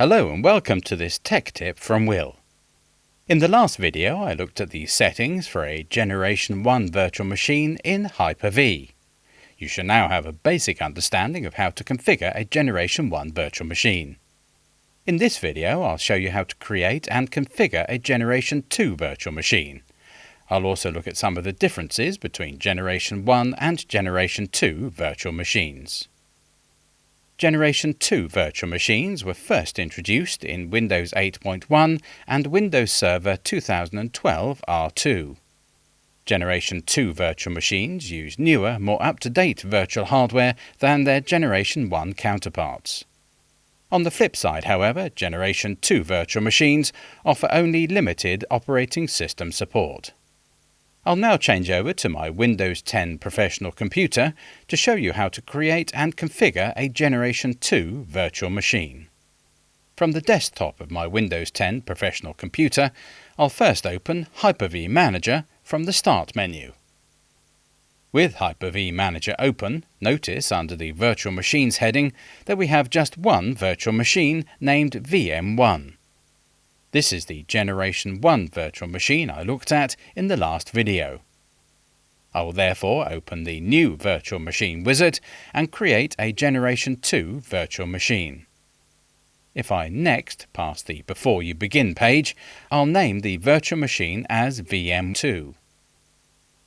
Hello and welcome to this tech tip from Will. In the last video I looked at the settings for a Generation 1 virtual machine in Hyper-V. You should now have a basic understanding of how to configure a Generation 1 virtual machine. In this video I'll show you how to create and configure a Generation 2 virtual machine. I'll also look at some of the differences between Generation 1 and Generation 2 virtual machines. Generation 2 virtual machines were first introduced in Windows 8.1 and Windows Server 2012 R2. Generation 2 virtual machines use newer, more up-to-date virtual hardware than their Generation 1 counterparts. On the flip side, however, Generation 2 virtual machines offer only limited operating system support. I'll now change over to my Windows 10 professional computer to show you how to create and configure a Generation 2 virtual machine. From the desktop of my Windows 10 professional computer, I'll first open Hyper-V Manager from the Start menu. With Hyper-V Manager open, notice under the Virtual Machines heading that we have just one virtual machine named VM1. This is the Generation 1 virtual machine I looked at in the last video. I will therefore open the New Virtual Machine wizard and create a Generation 2 virtual machine. If I next pass the Before You Begin page, I'll name the virtual machine as VM2.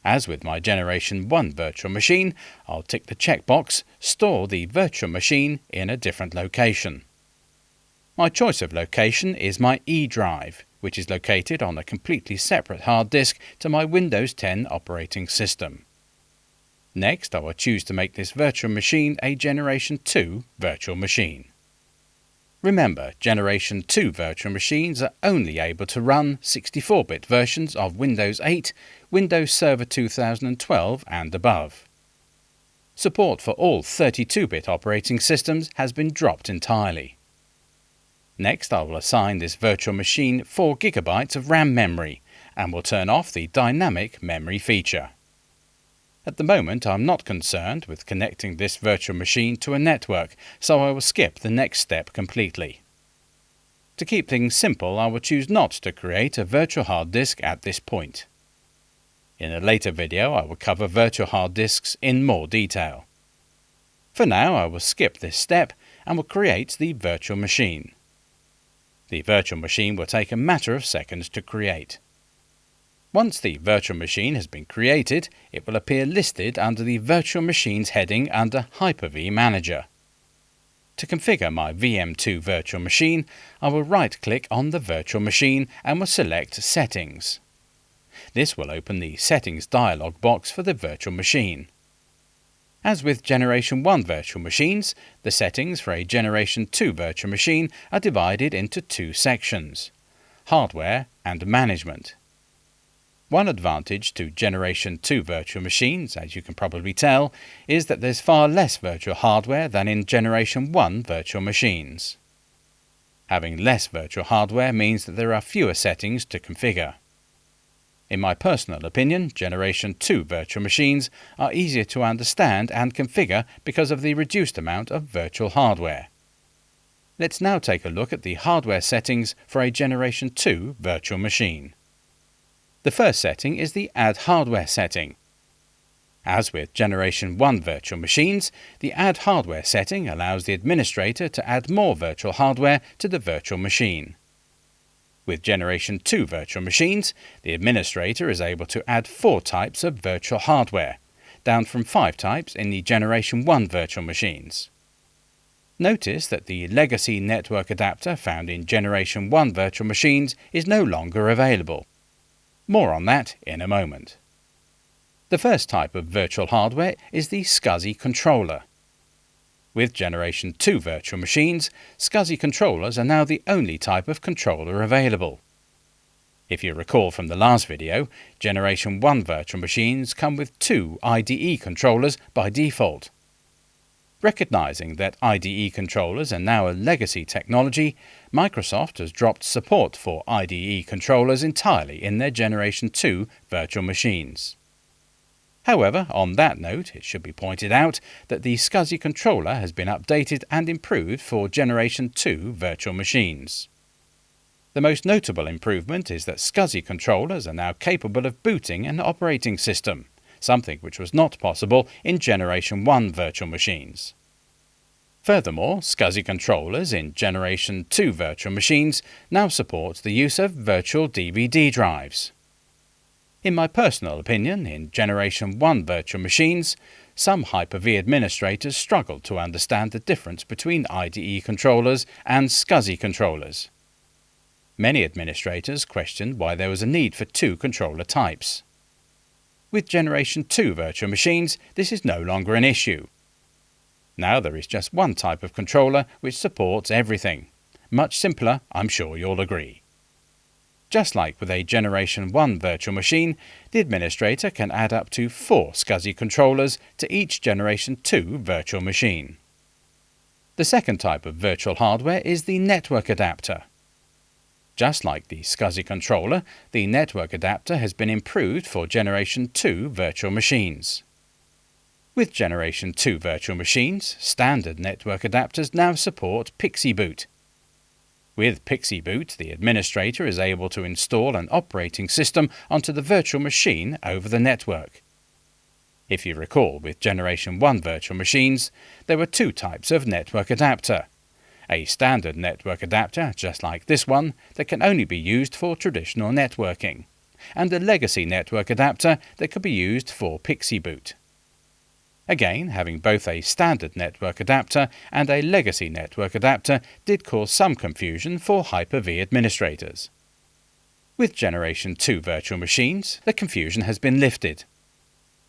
As with my Generation 1 virtual machine, I'll tick the checkbox Store the virtual machine in a different location. My choice of location is my E drive, which is located on a completely separate hard disk to my Windows 10 operating system. Next, I will choose to make this virtual machine a Generation 2 virtual machine. Remember, Generation 2 virtual machines are only able to run 64-bit versions of Windows 8, Windows Server 2012 and above. Support for all 32-bit operating systems has been dropped entirely. Next, I will assign this virtual machine 4 GB of RAM memory and will turn off the dynamic memory feature. At the moment, I'm not concerned with connecting this virtual machine to a network, so I will skip the next step completely. To keep things simple, I will choose not to create a virtual hard disk at this point. In a later video, I will cover virtual hard disks in more detail. For now, I will skip this step and will create the virtual machine. The virtual machine will take a matter of seconds to create. Once the virtual machine has been created, it will appear listed under the Virtual Machines heading under Hyper-V Manager. To configure my VM2 virtual machine, I will right-click on the virtual machine and will select Settings. This will open the Settings dialog box for the virtual machine. As with Generation 1 virtual machines, the settings for a Generation 2 virtual machine are divided into two sections: Hardware and Management. One advantage to Generation 2 virtual machines, as you can probably tell, is that there's far less virtual hardware than in Generation 1 virtual machines. Having less virtual hardware means that there are fewer settings to configure. In my personal opinion, Generation 2 virtual machines are easier to understand and configure because of the reduced amount of virtual hardware. Let's now take a look at the hardware settings for a Generation 2 virtual machine. The first setting is the Add Hardware setting. As with Generation 1 virtual machines, the Add Hardware setting allows the administrator to add more virtual hardware to the virtual machine. With Generation 2 virtual machines, the administrator is able to add 4 types of virtual hardware, down from 5 types in the Generation 1 virtual machines. Notice that the legacy network adapter found in Generation 1 virtual machines is no longer available. More on that in a moment. The first type of virtual hardware is the SCSI controller. With Generation 2 virtual machines, SCSI controllers are now the only type of controller available. If you recall from the last video, Generation 1 virtual machines come with 2 IDE controllers by default. Recognizing that IDE controllers are now a legacy technology, Microsoft has dropped support for IDE controllers entirely in their Generation 2 virtual machines. However, on that note, it should be pointed out that the SCSI controller has been updated and improved for Generation 2 virtual machines. The most notable improvement is that SCSI controllers are now capable of booting an operating system, something which was not possible in Generation 1 virtual machines. Furthermore, SCSI controllers in Generation 2 virtual machines now support the use of virtual DVD drives. In my personal opinion, in Generation 1 virtual machines, some Hyper-V administrators struggled to understand the difference between IDE controllers and SCSI controllers. Many administrators questioned why there was a need for two controller types. With Generation 2 virtual machines, this is no longer an issue. Now there is just one type of controller which supports everything. Much simpler, I'm sure you'll agree. Just like with a Generation 1 virtual machine, the administrator can add up to 4 SCSI controllers to each Generation 2 virtual machine. The second type of virtual hardware is the network adapter. Just like the SCSI controller, the network adapter has been improved for Generation 2 virtual machines. With Generation 2 virtual machines, standard network adapters now support PixiBoot. With PixiBoot, the administrator is able to install an operating system onto the virtual machine over the network. If you recall, with Generation 1 virtual machines, there were two types of network adapter. A standard network adapter, just like this one, that can only be used for traditional networking, and a legacy network adapter that could be used for PixiBoot. Again, having both a standard network adapter and a legacy network adapter did cause some confusion for Hyper-V administrators. With Generation 2 virtual machines, the confusion has been lifted.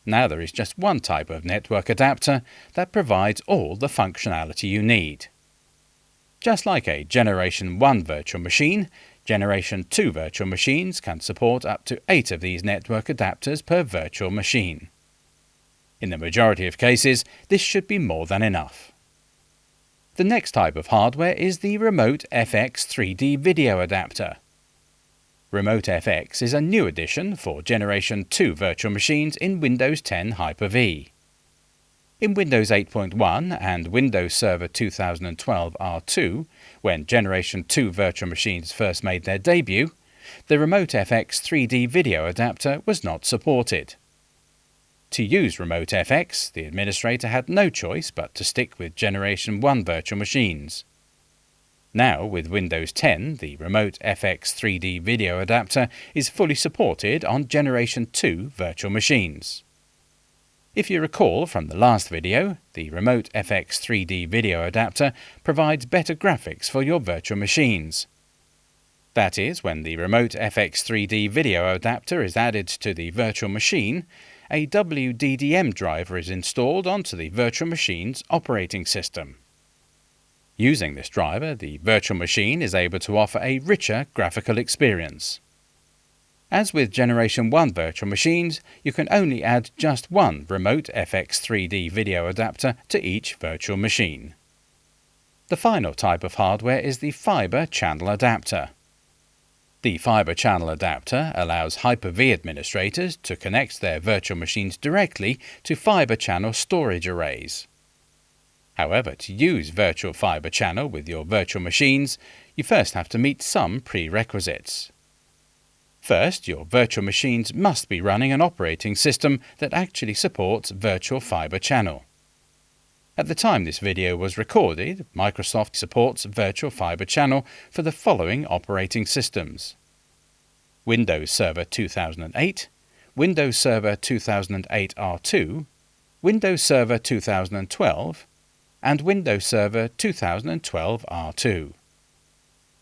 Now there is just one type of network adapter that provides all the functionality you need. Just like a Generation 1 virtual machine, Generation 2 virtual machines can support up to 8 of these network adapters per virtual machine. In the majority of cases, this should be more than enough. The next type of hardware is the Remote FX 3D video adapter. Remote FX is a new addition for Generation 2 virtual machines in Windows 10 Hyper-V. In Windows 8.1 and Windows Server 2012 R2, when Generation 2 virtual machines first made their debut, the Remote FX 3D video adapter was not supported. To use Remote FX, the administrator had no choice but to stick with Generation 1 virtual machines. Now, with Windows 10, the Remote FX 3D video adapter is fully supported on Generation 2 virtual machines. If you recall from the last video, the Remote FX 3D video adapter provides better graphics for your virtual machines. That is, when the Remote FX 3D video adapter is added to the virtual machine, a WDDM driver is installed onto the virtual machine's operating system. Using this driver, the virtual machine is able to offer a richer graphical experience. As with Generation 1 virtual machines, you can only add just one Remote FX 3D video adapter to each virtual machine. The final type of hardware is the Fiber Channel Adapter. The Fiber Channel Adapter allows Hyper-V administrators to connect their virtual machines directly to fiber channel storage arrays. However, to use Virtual Fiber Channel with your virtual machines, you first have to meet some prerequisites. First, your virtual machines must be running an operating system that actually supports Virtual Fiber Channel. At the time this video was recorded, Microsoft supports Virtual Fiber Channel for the following operating systems: Windows Server 2008, Windows Server 2008 R2, Windows Server 2012, and Windows Server 2012 R2.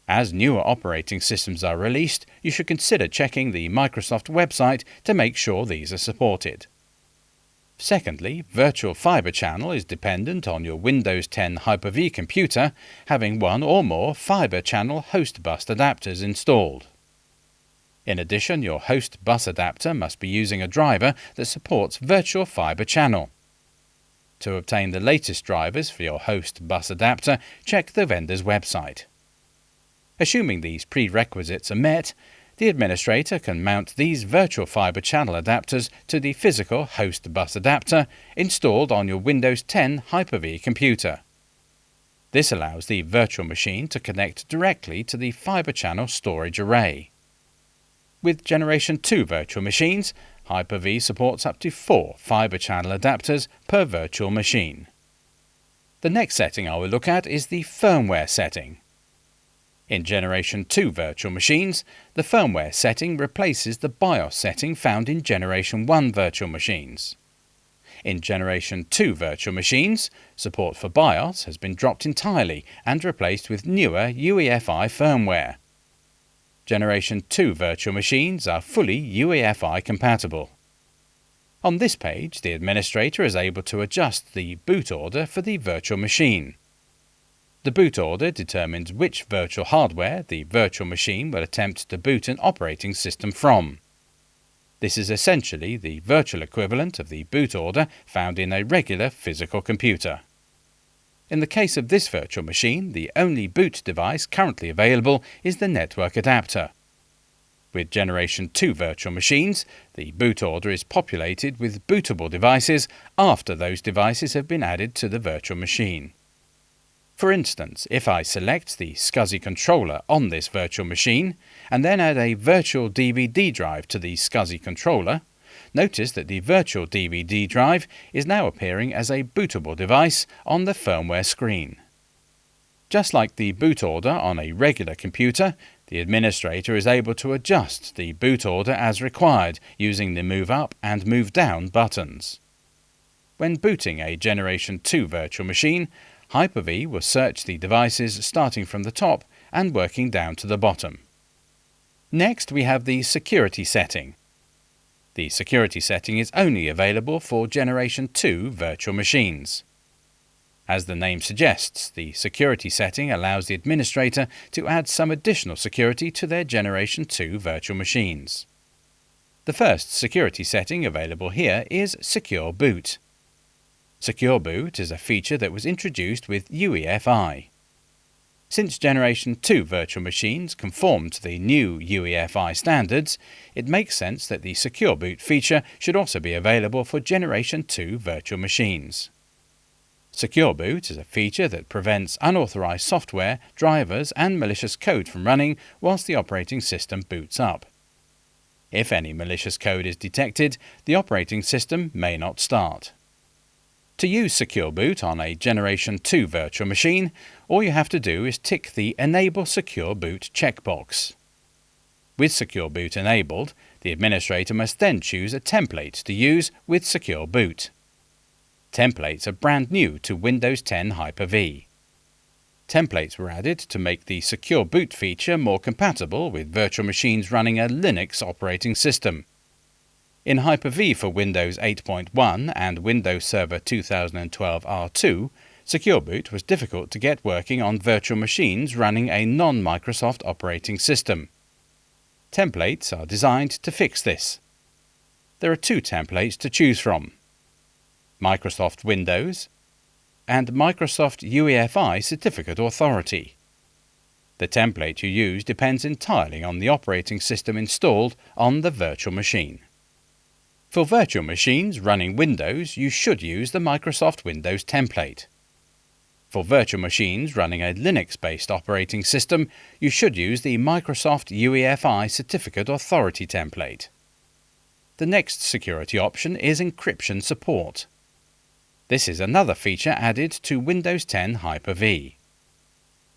As newer operating systems are released, you should consider checking the Microsoft website to make sure these are supported. Secondly, Virtual Fiber Channel is dependent on your Windows 10 Hyper-V computer having one or more Fiber Channel host bus adapters installed. In addition, your host bus adapter must be using a driver that supports Virtual Fiber Channel. To obtain the latest drivers for your host bus adapter, check the vendor's website. Assuming these prerequisites are met, the administrator can mount these virtual fiber channel adapters to the physical host bus adapter installed on your Windows 10 Hyper-V computer. This allows the virtual machine to connect directly to the fiber channel storage array. With Generation 2 virtual machines, Hyper-V supports up to 4 fiber channel adapters per virtual machine. The next setting I will look at is the firmware setting. In Generation 2 virtual machines, the firmware setting replaces the BIOS setting found in Generation 1 virtual machines. In Generation 2 virtual machines, support for BIOS has been dropped entirely and replaced with newer UEFI firmware. Generation 2 virtual machines are fully UEFI compatible. On this page, the administrator is able to adjust the boot order for the virtual machine. The boot order determines which virtual hardware the virtual machine will attempt to boot an operating system from. This is essentially the virtual equivalent of the boot order found in a regular physical computer. In the case of this virtual machine, the only boot device currently available is the network adapter. With Generation 2 virtual machines, the boot order is populated with bootable devices after those devices have been added to the virtual machine. For instance, if I select the SCSI controller on this virtual machine and then add a virtual DVD drive to the SCSI controller, notice that the virtual DVD drive is now appearing as a bootable device on the firmware screen. Just like the boot order on a regular computer, the administrator is able to adjust the boot order as required using the Move Up and Move Down buttons. When booting a Generation 2 virtual machine, Hyper-V will search the devices starting from the top and working down to the bottom. Next, we have the security setting. The security setting is only available for Generation 2 virtual machines. As the name suggests, the security setting allows the administrator to add some additional security to their Generation 2 virtual machines. The first security setting available here is Secure Boot. Secure Boot is a feature that was introduced with UEFI. Since Generation 2 virtual machines conform to the new UEFI standards, it makes sense that the Secure Boot feature should also be available for Generation 2 virtual machines. Secure Boot is a feature that prevents unauthorized software, drivers and malicious code from running whilst the operating system boots up. If any malicious code is detected, the operating system may not start. To use Secure Boot on a Generation 2 virtual machine, all you have to do is tick the Enable Secure Boot checkbox. With Secure Boot enabled, the administrator must then choose a template to use with Secure Boot. Templates are brand new to Windows 10 Hyper-V. Templates were added to make the Secure Boot feature more compatible with virtual machines running a Linux operating system. In Hyper-V for Windows 8.1 and Windows Server 2012 R2, Secure Boot was difficult to get working on virtual machines running a non-Microsoft operating system. Templates are designed to fix this. There are 2 templates to choose from: Microsoft Windows and Microsoft UEFI Certificate Authority. The template you use depends entirely on the operating system installed on the virtual machine. For virtual machines running Windows, you should use the Microsoft Windows template. For virtual machines running a Linux-based operating system, you should use the Microsoft UEFI Certificate Authority template. The next security option is encryption support. This is another feature added to Windows 10 Hyper-V.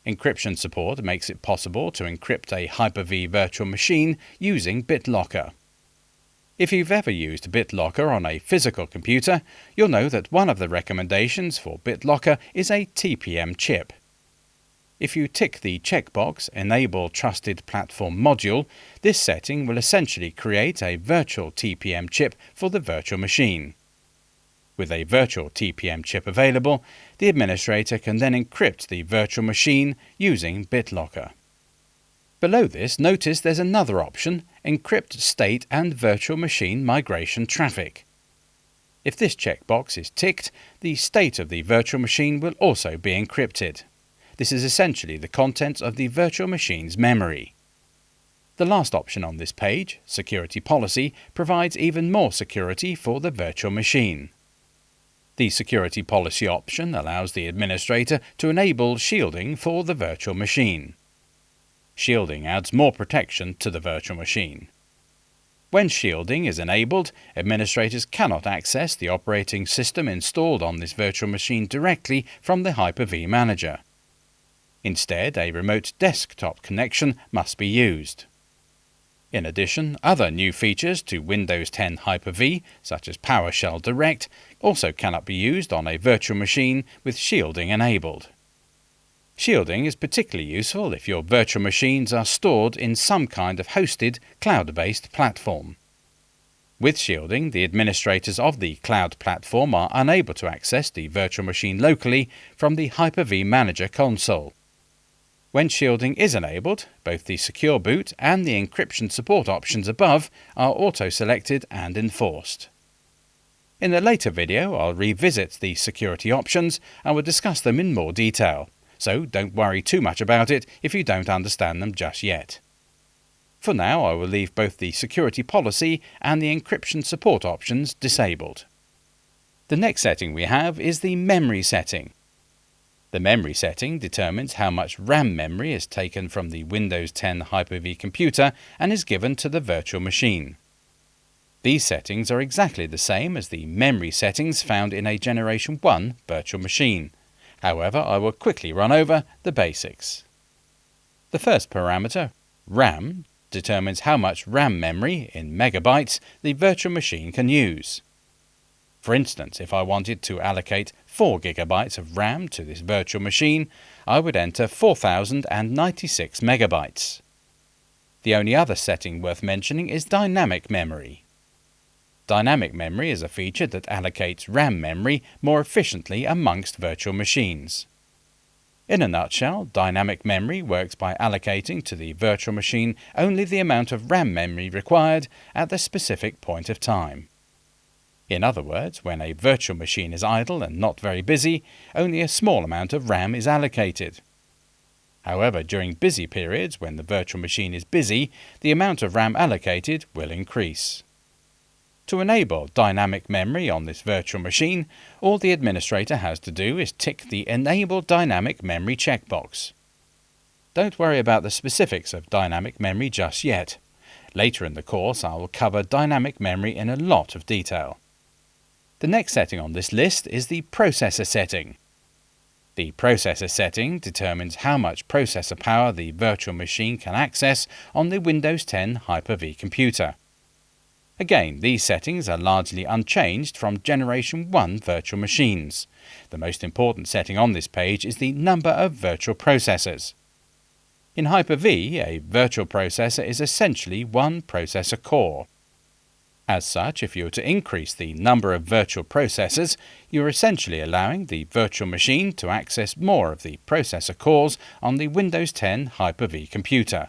Encryption support makes it possible to encrypt a Hyper-V virtual machine using BitLocker. If you've ever used BitLocker on a physical computer, you'll know that one of the recommendations for BitLocker is a TPM chip. If you tick the checkbox Enable Trusted Platform Module, this setting will essentially create a virtual TPM chip for the virtual machine. With a virtual TPM chip available, the administrator can then encrypt the virtual machine using BitLocker. Below this, notice there's another option, Encrypt State and Virtual Machine Migration Traffic. If this checkbox is ticked, the state of the virtual machine will also be encrypted. This is essentially the contents of the virtual machine's memory. The last option on this page, Security Policy, provides even more security for the virtual machine. The Security Policy option allows the administrator to enable shielding for the virtual machine. Shielding adds more protection to the virtual machine. When shielding is enabled, administrators cannot access the operating system installed on this virtual machine directly from the Hyper-V manager. Instead, a remote desktop connection must be used. In addition, other new features to Windows 10 Hyper-V, such as PowerShell Direct, also cannot be used on a virtual machine with shielding enabled. Shielding is particularly useful if your virtual machines are stored in some kind of hosted, cloud-based platform. With shielding, the administrators of the cloud platform are unable to access the virtual machine locally from the Hyper-V Manager console. When shielding is enabled, both the Secure Boot and the encryption support options above are auto-selected and enforced. In a later video, I'll revisit the security options and will discuss them in more detail. So don't worry too much about it if you don't understand them just yet. For now, I will leave both the security policy and the encryption support options disabled. The next setting we have is the memory setting. The memory setting determines how much RAM memory is taken from the Windows 10 Hyper-V computer and is given to the virtual machine. These settings are exactly the same as the memory settings found in a Generation 1 virtual machine. However, I will quickly run over the basics. The first parameter, RAM, determines how much RAM memory, in megabytes, the virtual machine can use. For instance, if I wanted to allocate 4 GB of RAM to this virtual machine, I would enter 4096 megabytes. The only other setting worth mentioning is dynamic memory. Dynamic memory is a feature that allocates RAM memory more efficiently amongst virtual machines. In a nutshell, dynamic memory works by allocating to the virtual machine only the amount of RAM memory required at the specific point of time. In other words, when a virtual machine is idle and not very busy, only a small amount of RAM is allocated. However, during busy periods, when the virtual machine is busy, the amount of RAM allocated will increase. To enable dynamic memory on this virtual machine, all the administrator has to do is tick the Enable Dynamic Memory checkbox. Don't worry about the specifics of dynamic memory just yet. Later in the course, I will cover dynamic memory in a lot of detail. The next setting on this list is the processor setting. The processor setting determines how much processor power the virtual machine can access on the Windows 10 Hyper-V computer. Again, these settings are largely unchanged from Generation 1 virtual machines. The most important setting on this page is the number of virtual processors. In Hyper-V, a virtual processor is essentially one processor core. As such, if you were to increase the number of virtual processors, you are essentially allowing the virtual machine to access more of the processor cores on the Windows 10 Hyper-V computer.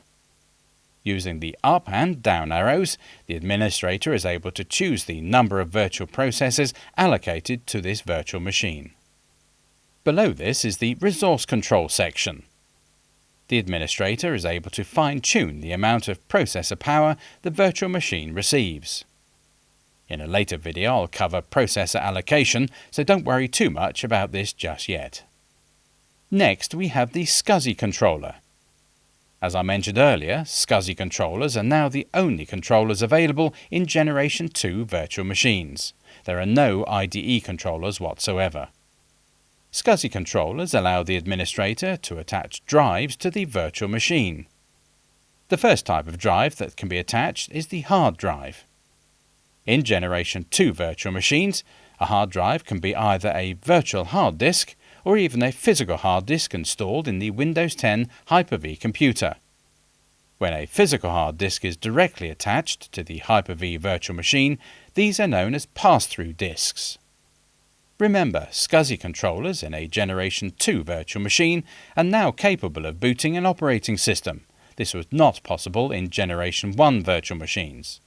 Using the up and down arrows, the administrator is able to choose the number of virtual processors allocated to this virtual machine. Below this is the resource control section. The administrator is able to fine-tune the amount of processor power the virtual machine receives. In a later video, I'll cover processor allocation, so don't worry too much about this just yet. Next, we have the SCSI controller. As I mentioned earlier, SCSI controllers are now the only controllers available in Generation 2 virtual machines. There are no IDE controllers whatsoever. SCSI controllers allow the administrator to attach drives to the virtual machine. The first type of drive that can be attached is the hard drive. In Generation 2 virtual machines, a hard drive can be either a virtual hard disk or even a physical hard disk installed in the Windows 10 Hyper-V computer. When a physical hard disk is directly attached to the Hyper-V virtual machine, these are known as pass-through disks. Remember, SCSI controllers in a Generation 2 virtual machine are now capable of booting an operating system. This was not possible in Generation 1 virtual machines.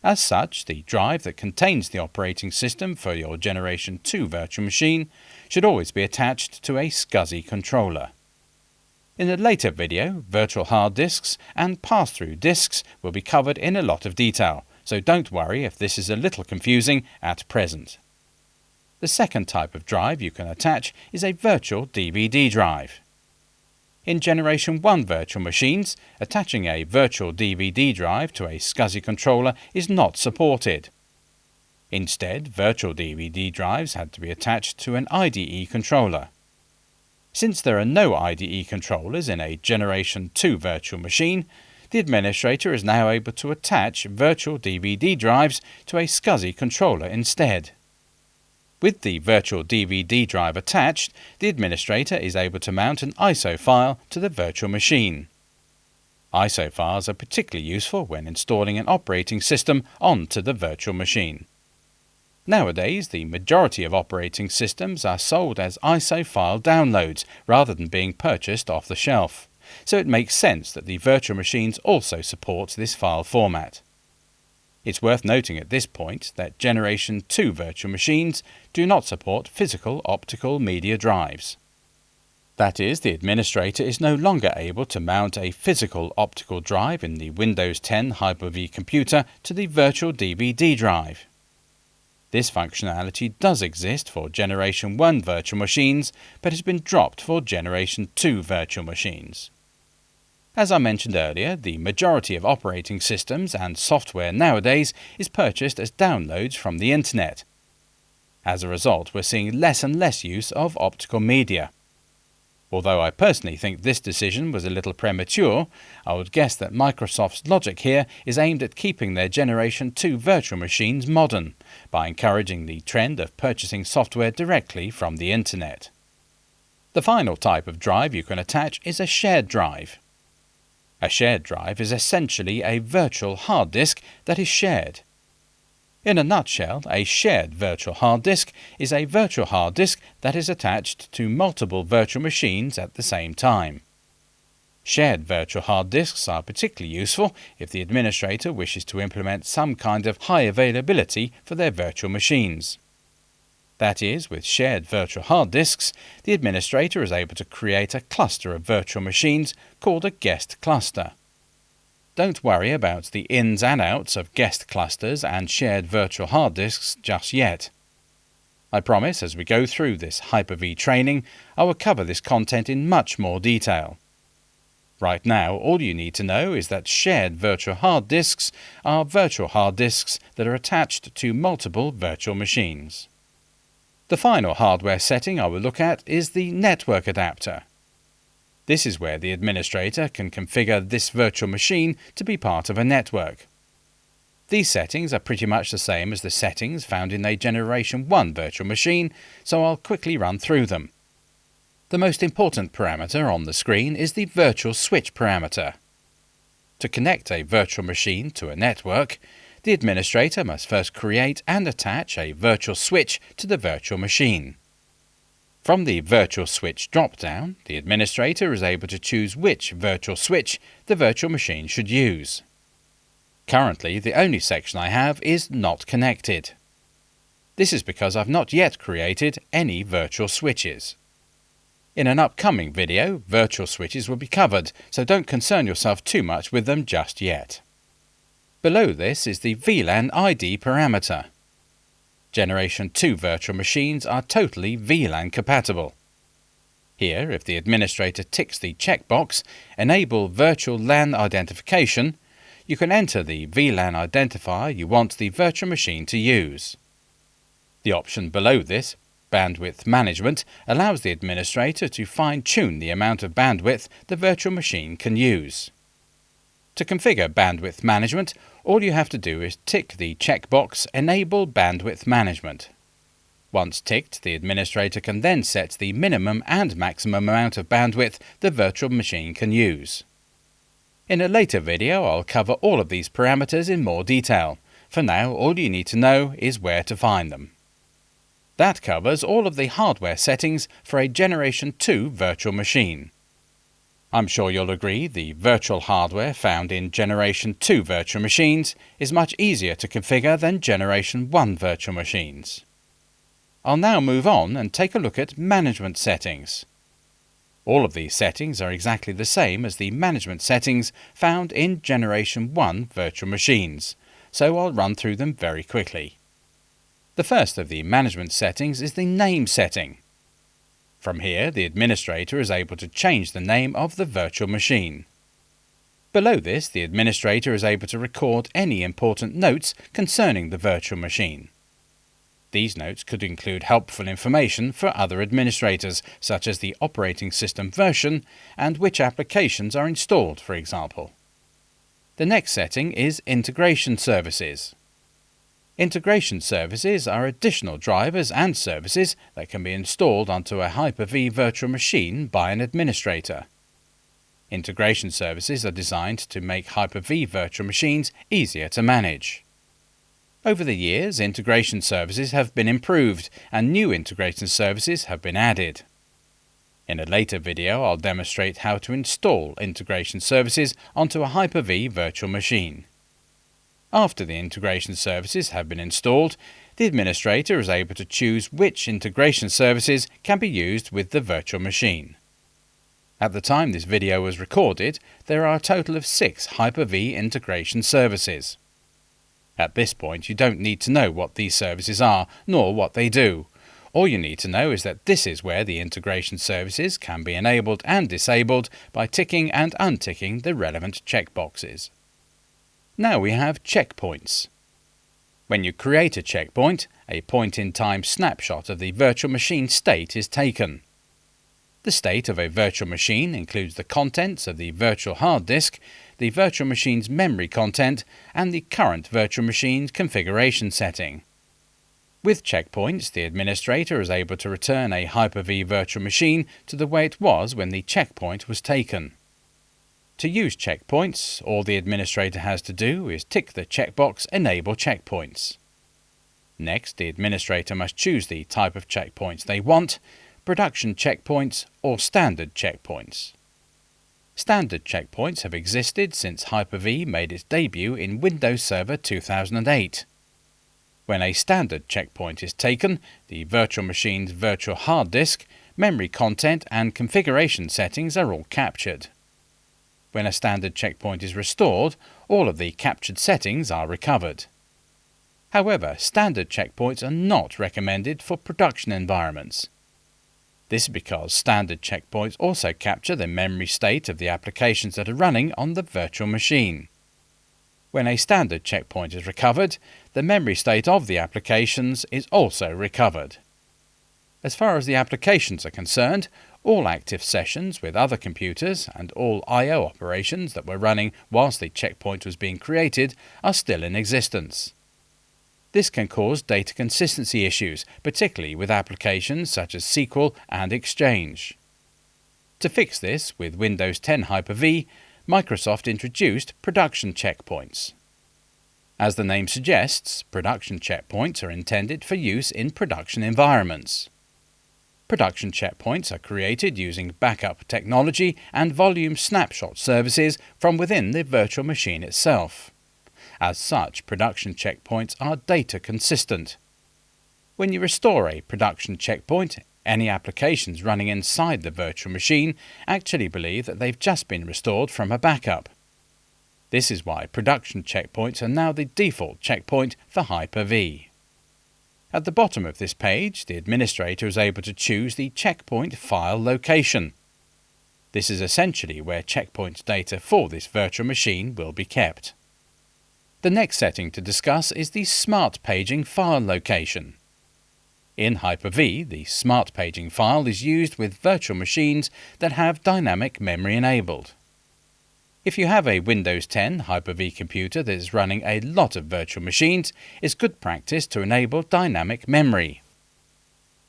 As such, the drive that contains the operating system for your Generation 2 virtual machine should always be attached to a SCSI controller. In a later video, virtual hard disks and pass-through disks will be covered in a lot of detail, so don't worry if this is a little confusing at present. The second type of drive you can attach is a virtual DVD drive. In Generation 1 virtual machines, attaching a virtual DVD drive to a SCSI controller is not supported. Instead, virtual DVD drives had to be attached to an IDE controller. Since there are no IDE controllers in a Generation 2 virtual machine, the administrator is now able to attach virtual DVD drives to a SCSI controller instead. With the virtual DVD drive attached, the administrator is able to mount an ISO file to the virtual machine. ISO files are particularly useful when installing an operating system onto the virtual machine. Nowadays, the majority of operating systems are sold as ISO file downloads rather than being purchased off the shelf, so it makes sense that the virtual machines also support this file format. It's worth noting at this point that Generation 2 virtual machines do not support physical optical media drives. That is, the administrator is no longer able to mount a physical optical drive in the Windows 10 Hyper-V computer to the virtual DVD drive. This functionality does exist for Generation 1 virtual machines, but has been dropped for Generation 2 virtual machines. As I mentioned earlier, the majority of operating systems and software nowadays is purchased as downloads from the internet. As a result, we're seeing less and less use of optical media. Although I personally think this decision was a little premature, I would guess that Microsoft's logic here is aimed at keeping their Generation 2 virtual machines modern, by encouraging the trend of purchasing software directly from the internet. The final type of drive you can attach is a shared drive. A shared drive is essentially a virtual hard disk that is shared. In a nutshell, a shared virtual hard disk is a virtual hard disk that is attached to multiple virtual machines at the same time. Shared virtual hard disks are particularly useful if the administrator wishes to implement some kind of high availability for their virtual machines. That is, with shared virtual hard disks, the administrator is able to create a cluster of virtual machines called a guest cluster. Don't worry about the ins and outs of guest clusters and shared virtual hard disks just yet. I promise as we go through this Hyper-V training, I will cover this content in much more detail. Right now, all you need to know is that shared virtual hard disks are virtual hard disks that are attached to multiple virtual machines. The final hardware setting I will look at is the network adapter. This is where the administrator can configure this virtual machine to be part of a network. These settings are pretty much the same as the settings found in a Generation 1 virtual machine, so I'll quickly run through them. The most important parameter on the screen is the virtual switch parameter. To connect a virtual machine to a network, the administrator must first create and attach a virtual switch to the virtual machine. From the virtual switch drop-down, the administrator is able to choose which virtual switch the virtual machine should use. Currently, the only section I have is Not Connected. This is because I've not yet created any virtual switches. In an upcoming video, virtual switches will be covered, so don't concern yourself too much with them just yet. Below this is the VLAN ID parameter. Generation 2 virtual machines are totally VLAN compatible. Here, if the administrator ticks the checkbox, Enable Virtual LAN Identification, you can enter the VLAN identifier you want the virtual machine to use. The option below this, Bandwidth Management, allows the administrator to fine-tune the amount of bandwidth the virtual machine can use. To configure bandwidth management, all you have to do is tick the checkbox Enable Bandwidth Management. Once ticked, the administrator can then set the minimum and maximum amount of bandwidth the virtual machine can use. In a later video, I'll cover all of these parameters in more detail. For now, all you need to know is where to find them. That covers all of the hardware settings for a Generation 2 virtual machine. I'm sure you'll agree the virtual hardware found in Generation 2 virtual machines is much easier to configure than Generation 1 virtual machines. I'll now move on and take a look at management settings. All of these settings are exactly the same as the management settings found in Generation 1 virtual machines, so I'll run through them very quickly. The first of the management settings is the name setting. From here, the administrator is able to change the name of the virtual machine. Below this, the administrator is able to record any important notes concerning the virtual machine. These notes could include helpful information for other administrators, such as the operating system version and which applications are installed, for example. The next setting is Integration Services. Integration services are additional drivers and services that can be installed onto a Hyper-V virtual machine by an administrator. Integration services are designed to make Hyper-V virtual machines easier to manage. Over the years, integration services have been improved and new integration services have been added. In a later video, I'll demonstrate how to install integration services onto a Hyper-V virtual machine. After the integration services have been installed, the administrator is able to choose which integration services can be used with the virtual machine. At the time this video was recorded, there are a total of 6 Hyper-V integration services. At this point, you don't need to know what these services are, nor what they do. All you need to know is that this is where the integration services can be enabled and disabled by ticking and unticking the relevant checkboxes. Now we have checkpoints. When you create a checkpoint, a point-in-time snapshot of the virtual machine state is taken. The state of a virtual machine includes the contents of the virtual hard disk, the virtual machine's memory content, and the current virtual machine's configuration setting. With checkpoints, the administrator is able to return a Hyper-V virtual machine to the way it was when the checkpoint was taken. To use checkpoints, all the administrator has to do is tick the checkbox Enable Checkpoints. Next, the administrator must choose the type of checkpoints they want: production checkpoints or standard checkpoints. Standard checkpoints have existed since Hyper-V made its debut in Windows Server 2008. When a standard checkpoint is taken, the virtual machine's virtual hard disk, memory content and configuration settings are all captured. When a standard checkpoint is restored, all of the captured settings are recovered. However, standard checkpoints are not recommended for production environments. This is because standard checkpoints also capture the memory state of the applications that are running on the virtual machine. When a standard checkpoint is recovered, the memory state of the applications is also recovered. As far as the applications are concerned, all active sessions with other computers and all I/O operations that were running whilst the checkpoint was being created are still in existence. This can cause data consistency issues, particularly with applications such as SQL and Exchange. To fix this, with Windows 10 Hyper-V, Microsoft introduced production checkpoints. As the name suggests, production checkpoints are intended for use in production environments. Production checkpoints are created using backup technology and volume snapshot services from within the virtual machine itself. As such, production checkpoints are data consistent. When you restore a production checkpoint, any applications running inside the virtual machine actually believe that they've just been restored from a backup. This is why production checkpoints are now the default checkpoint for Hyper-V. At the bottom of this page, the administrator is able to choose the checkpoint file location. This is essentially where checkpoint data for this virtual machine will be kept. The next setting to discuss is the Smart Paging file location. In Hyper-V, the Smart Paging file is used with virtual machines that have dynamic memory enabled. If you have a Windows 10 Hyper-V computer that is running a lot of virtual machines, it's good practice to enable dynamic memory.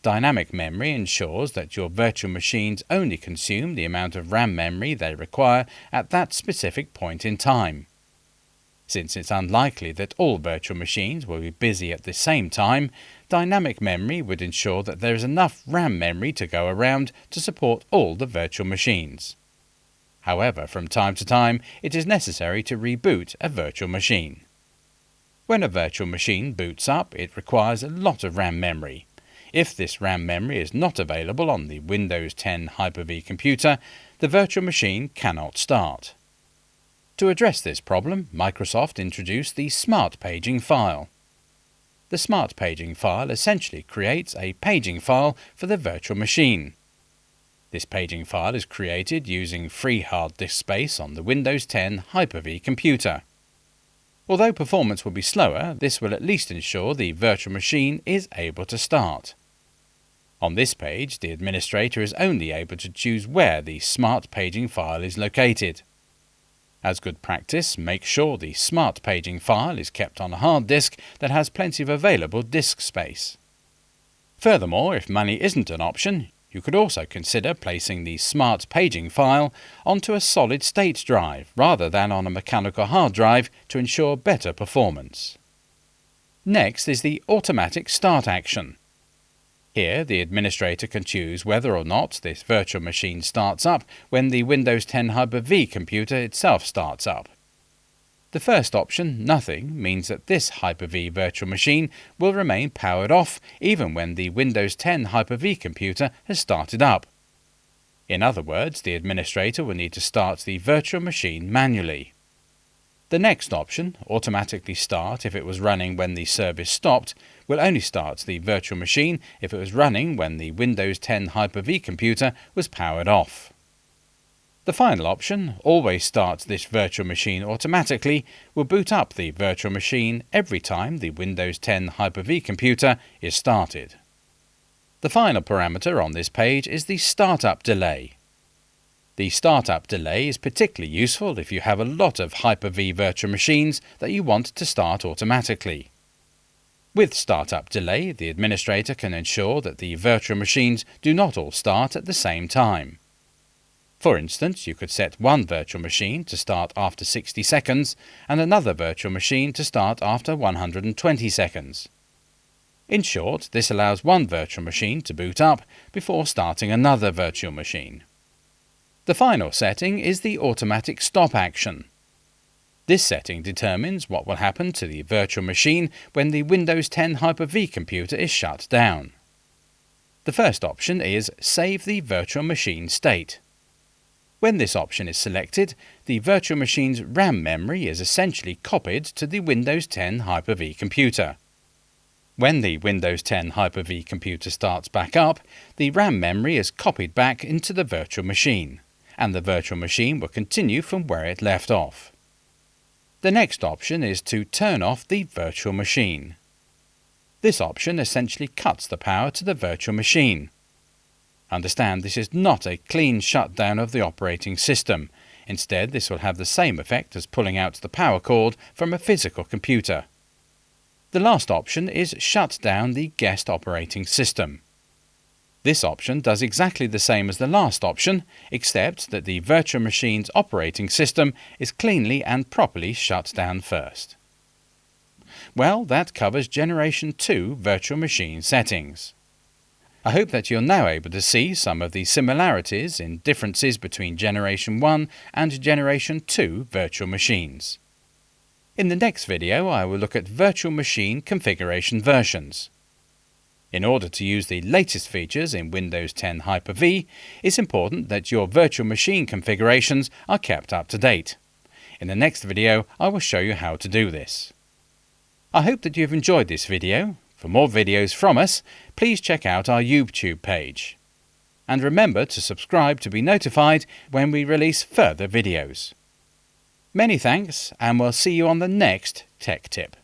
Dynamic memory ensures that your virtual machines only consume the amount of RAM memory they require at that specific point in time. Since it's unlikely that all virtual machines will be busy at the same time, dynamic memory would ensure that there is enough RAM memory to go around to support all the virtual machines. However, from time to time, it is necessary to reboot a virtual machine. When a virtual machine boots up, it requires a lot of RAM memory. If this RAM memory is not available on the Windows 10 Hyper-V computer, the virtual machine cannot start. To address this problem, Microsoft introduced the Smart Paging file. The Smart Paging file essentially creates a paging file for the virtual machine. This paging file is created using free hard disk space on the Windows 10 Hyper-V computer. Although performance will be slower, this will at least ensure the virtual machine is able to start. On this page, the administrator is only able to choose where the Smart Paging file is located. As good practice, make sure the Smart Paging file is kept on a hard disk that has plenty of available disk space. Furthermore, if money isn't an option, you could also consider placing the Smart Paging file onto a solid-state drive rather than on a mechanical hard drive to ensure better performance. Next is the automatic start action. Here, the administrator can choose whether or not this virtual machine starts up when the Windows 10 Hyper-V computer itself starts up. The first option, nothing, means that this Hyper-V virtual machine will remain powered off even when the Windows 10 Hyper-V computer has started up. In other words, the administrator will need to start the virtual machine manually. The next option, automatically start if it was running when the service stopped, will only start the virtual machine if it was running when the Windows 10 Hyper-V computer was powered off. The final option, always start this virtual machine automatically, will boot up the virtual machine every time the Windows 10 Hyper-V computer is started. The final parameter on this page is the startup delay. The startup delay is particularly useful if you have a lot of Hyper-V virtual machines that you want to start automatically. With startup delay, the administrator can ensure that the virtual machines do not all start at the same time. For instance, you could set one virtual machine to start after 60 seconds and another virtual machine to start after 120 seconds. In short, this allows one virtual machine to boot up before starting another virtual machine. The final setting is the automatic stop action. This setting determines what will happen to the virtual machine when the Windows 10 Hyper-V computer is shut down. The first option is Save the virtual machine state. When this option is selected, the virtual machine's RAM memory is essentially copied to the Windows 10 Hyper-V computer. When the Windows 10 Hyper-V computer starts back up, the RAM memory is copied back into the virtual machine, and the virtual machine will continue from where it left off. The next option is to turn off the virtual machine. This option essentially cuts the power to the virtual machine. Understand, this is not a clean shutdown of the operating system. Instead, this will have the same effect as pulling out the power cord from a physical computer. The last option is shut down the guest operating system. This option does exactly the same as the last option, except that the virtual machine's operating system is cleanly and properly shut down first. Well, that covers Generation 2 virtual machine settings. I hope that you're now able to see some of the similarities and differences between Generation 1 and Generation 2 virtual machines. In the next video, I will look at virtual machine configuration versions. In order to use the latest features in Windows 10 Hyper-V, it's important that your virtual machine configurations are kept up to date. In the next video, I will show you how to do this. I hope that you've enjoyed this video. For more videos from us, please check out our YouTube page. And remember to subscribe to be notified when we release further videos. Many thanks, and we'll see you on the next Tech Tip.